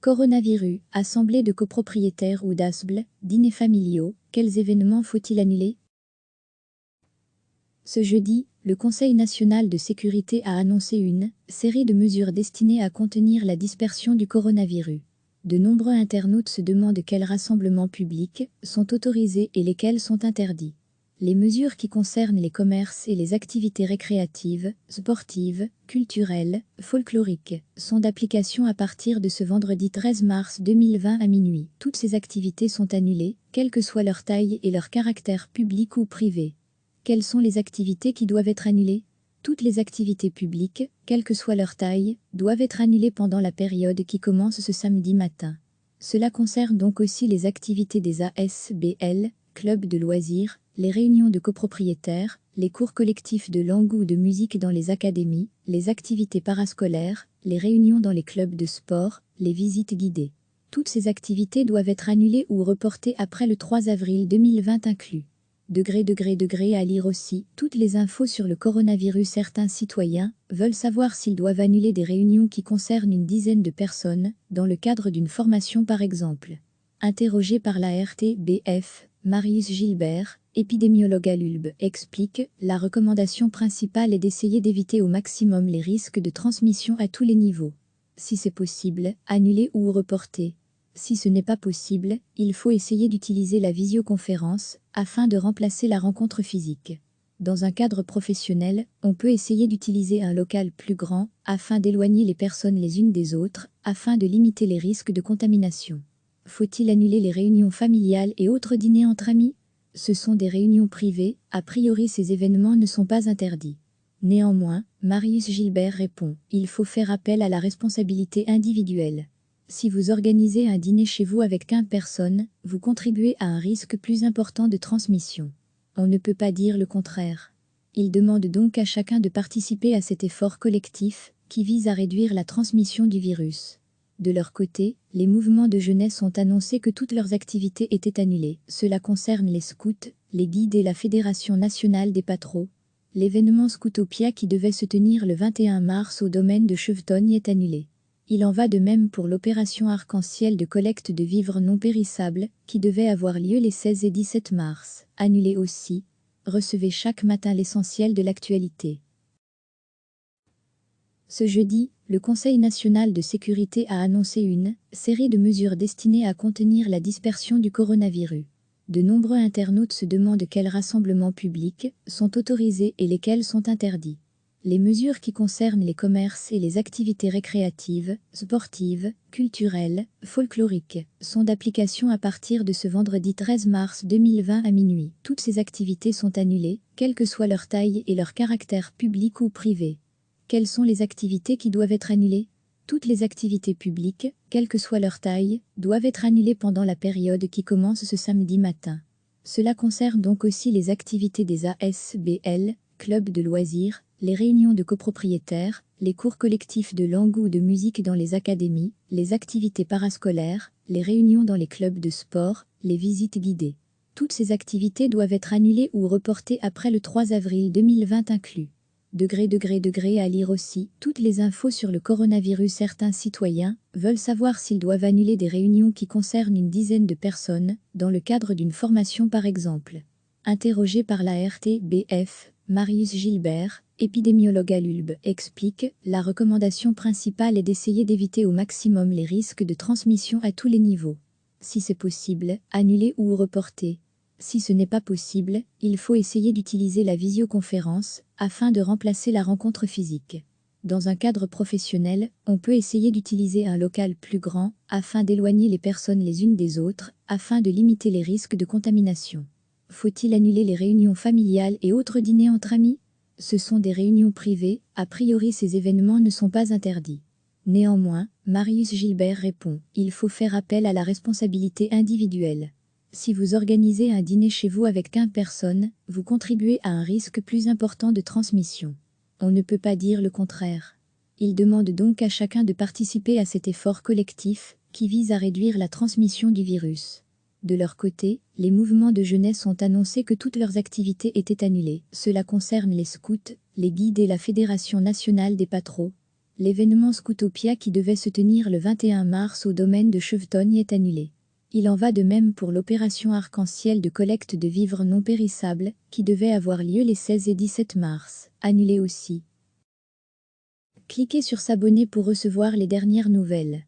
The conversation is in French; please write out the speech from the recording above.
Coronavirus, assemblée de copropriétaires ou d'ASBL, dîners familiaux, quels événements faut-il annuler? Ce jeudi, le Conseil national de sécurité a annoncé une série de mesures destinées à contenir la dispersion du coronavirus. De nombreux internautes se demandent quels rassemblements publics sont autorisés et lesquels sont interdits. Les mesures qui concernent les commerces et les activités récréatives, sportives, culturelles, folkloriques, sont d'application à partir de ce vendredi 13 mars 2020 à minuit. Toutes ces activités sont annulées, quelle que soit leur taille et leur caractère public ou privé. Quelles sont les activités qui doivent être annulées? Toutes les activités publiques, quelle que soit leur taille, doivent être annulées pendant la période qui commence ce samedi matin. Cela concerne donc aussi les activités des ASBL, clubs de loisirs, les réunions de copropriétaires, les cours collectifs de langue ou de musique dans les académies, les activités parascolaires, les réunions dans les clubs de sport, les visites guidées. Toutes ces activités doivent être annulées ou reportées après le 3 avril 2020 inclus. Degré à lire aussi toutes les infos sur le coronavirus. Certains citoyens veulent savoir s'ils doivent annuler des réunions qui concernent une dizaine de personnes, dans le cadre d'une formation par exemple. Interrogé par la RTBF, Marius Gilbert, épidémiologue à l'ULB, explique « La recommandation principale est d'essayer d'éviter au maximum les risques de transmission à tous les niveaux. Si c'est possible, annuler ou reporter. Si ce n'est pas possible, il faut essayer d'utiliser la visioconférence afin de remplacer la rencontre physique. Dans un cadre professionnel, on peut essayer d'utiliser un local plus grand afin d'éloigner les personnes les unes des autres, afin de limiter les risques de contamination. Faut-il annuler les réunions familiales et autres dîners entre amis? Ce sont des réunions privées, a priori ces événements ne sont pas interdits. Néanmoins, Marius Gilbert répond « Il faut faire appel à la responsabilité individuelle. Si vous organisez un dîner chez vous avec 15 personnes, vous contribuez à un risque plus important de transmission. On ne peut pas dire le contraire. Il demande donc à chacun de participer à cet effort collectif qui vise à réduire la transmission du virus. De leur côté, les mouvements de jeunesse ont annoncé que toutes leurs activités étaient annulées. Cela concerne les scouts, les guides et la Fédération nationale des patros. L'événement Scoutopia qui devait se tenir le 21 mars au domaine de Chevetogne est annulé. Il en va de même pour l'opération Arc-en-Ciel de collecte de vivres non périssables, qui devait avoir lieu les 16 et 17 mars, annulée aussi. Recevez chaque matin l'essentiel de l'actualité. Ce jeudi, le Conseil national de sécurité a annoncé une série de mesures destinées à contenir la dispersion du coronavirus. De nombreux internautes se demandent quels rassemblements publics sont autorisés et lesquels sont interdits. Les mesures qui concernent les commerces et les activités récréatives, sportives, culturelles, folkloriques, sont d'application à partir de ce vendredi 13 mars 2020 à minuit. Toutes ces activités sont annulées, quelle que soit leur taille et leur caractère public ou privé. Quelles sont les activités qui doivent être annulées? Toutes les activités publiques, quelle que soit leur taille, doivent être annulées pendant la période qui commence ce samedi matin. Cela concerne donc aussi les activités des ASBL, clubs de loisirs, les réunions de copropriétaires, les cours collectifs de langue ou de musique dans les académies, les activités parascolaires, les réunions dans les clubs de sport, les visites guidées. Toutes ces activités doivent être annulées ou reportées après le 3 avril 2020 inclus. Degré à lire aussi toutes les infos sur le coronavirus. Certains citoyens veulent savoir s'ils doivent annuler des réunions qui concernent une dizaine de personnes, dans le cadre d'une formation par exemple. Interrogé par la RTBF, Marius Gilbert, épidémiologue à l'ULB, explique « La recommandation principale est d'essayer d'éviter au maximum les risques de transmission à tous les niveaux. Si c'est possible, annuler ou reporter. Si ce n'est pas possible, il faut essayer d'utiliser la visioconférence afin de remplacer la rencontre physique. Dans un cadre professionnel, on peut essayer d'utiliser un local plus grand afin d'éloigner les personnes les unes des autres, afin de limiter les risques de contamination. Faut-il annuler les réunions familiales et autres dîners entre amis? Ce sont des réunions privées, a priori ces événements ne sont pas interdits. Néanmoins, Marius Gilbert répond « Il faut faire appel à la responsabilité individuelle. Si vous organisez un dîner chez vous avec 15 personnes, vous contribuez à un risque plus important de transmission. On ne peut pas dire le contraire. Il demande donc à chacun de participer à cet effort collectif qui vise à réduire la transmission du virus. De leur côté, les mouvements de jeunesse ont annoncé que toutes leurs activités étaient annulées. Cela concerne les scouts, les guides et la Fédération nationale des patros. L'événement Scootopia qui devait se tenir le 21 mars au domaine de Chevetogne est annulé. Il en va de même pour l'opération Arc-en-Ciel de collecte de vivres non périssables, qui devait avoir lieu les 16 et 17 mars, annulé aussi. Cliquez sur s'abonner pour recevoir les dernières nouvelles.